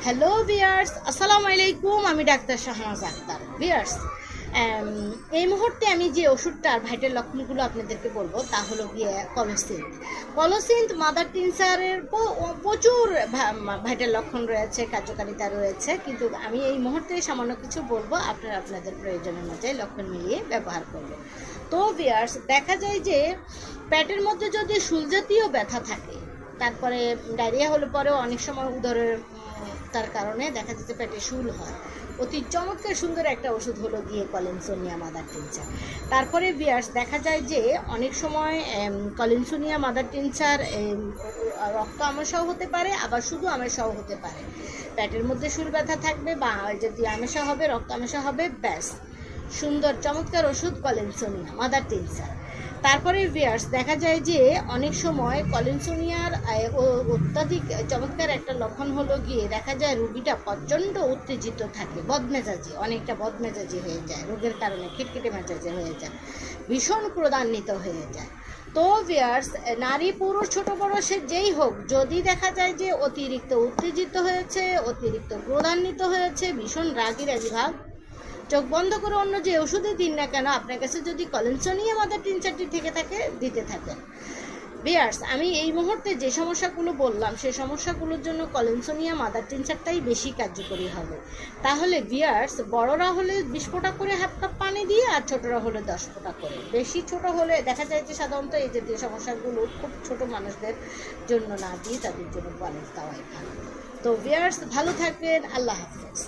Hello viewers, আসসালামু আলাইকুম। আমি ডাক্তার শাহনাজ আক্তার। ভিয়ার্স, এই মুহূর্তে আমি যে ওষুধটার ভাইটাল লক্ষণগুলো আপনাদেরকে বলবো তা হলো গিয়ে কলোসিন্থ। কলোসিন্থ মাদার টিনচারের প্রচুর ভাইটাল লক্ষণ রয়েছে, কার্যকারিতা রয়েছে, কিন্তু আমি এই মুহূর্তে সামান্য কিছু বলবো, আপনারা আপনাদের প্রয়োজন অনুযায়ী লক্ষণ মিলিয়ে ব্যবহার করবেন। তো ভিয়ার্স, দেখা যায় যে পেটের মধ্যে যদি শুলজাতীয় ব্যথা থাকে, তারপরে ডায়রিয়া হলে পরেও অনেক সময় উদরের তার কারণে দেখা যাচ্ছে পেটে শুল হয়। অতি চমৎকার সুন্দর একটা ওষুধ হলো গিয়ে কলিনসোনিয়া মাদার টিনচার। তারপরে ভিয়ার্স, দেখা যায় যে অনেক সময় কলিনসোনিয়া মাদার টিনচার রক্ত আমাশাও হতে পারে, আবার শুধু আমাশাও হতে পারে। পেটের মধ্যে শুল ব্যথা থাকবে বা যদি আমাশা হবে, রক্ত আমাশা হবে, ব্যাস সুন্দর চমৎকার ওষুধ কলিনসোনিয়া মাদার টিনচার। তারপরে ভিয়ার্স, দেখা যায় যে অনেক সময় কলিনসোনিয়ার অত্যাধিক চমৎকার একটা লক্ষণ হলো গিয়ে দেখা যায় রুগীটা প্রচণ্ড উত্তেজিত থাকে, বদমেজাজি, অনেকটা বদমেজাজি হয়ে যায়, রোগের কারণে খিটখিটে মেজাজি হয়ে যায়, ভীষণ ক্রোধান্বিত হয়ে যায়। তো ভিয়ার্স, নারী পুরুষ ছোট বড় সে যেই হোক, যদি দেখা যায় যে অতিরিক্ত উত্তেজিত হয়েছে, অতিরিক্ত ক্রোধান্বিত হয়েছে, ভীষণ রাগী ভাব, চোখ বন্ধ করে অন্য যে ওষুধই দিন না কেন, আপনার কাছে যদি কলিনসোনিয়া মাদার টিনচারটি থেকে থাকে, দিতে থাকেন। ভিয়ার্স, আমি এই মুহূর্তে যে সমস্যাগুলো বললাম সেই সমস্যাগুলোর জন্য কলিনসোনিয়া মাদার টিনচারটাই বেশি কার্যকরী হবে। তাহলে ভিয়ার্স, বড়রা হলে 20 ফোঁটা করে হাফ কাপ পানি দিয়ে, আর ছোটরা হলে 10 ফোঁটা করে। বেশি ছোট হলে দেখা যায় যে সাধারণত এই জাতীয় সমস্যাগুলো খুব ছোট মানুষদের জন্য না দিয়ে তাদের জন্য বলেন দেওয়াই ভালো। তো ভিয়ার্স, ভালো থাকবেন। আল্লাহ হাফেজ।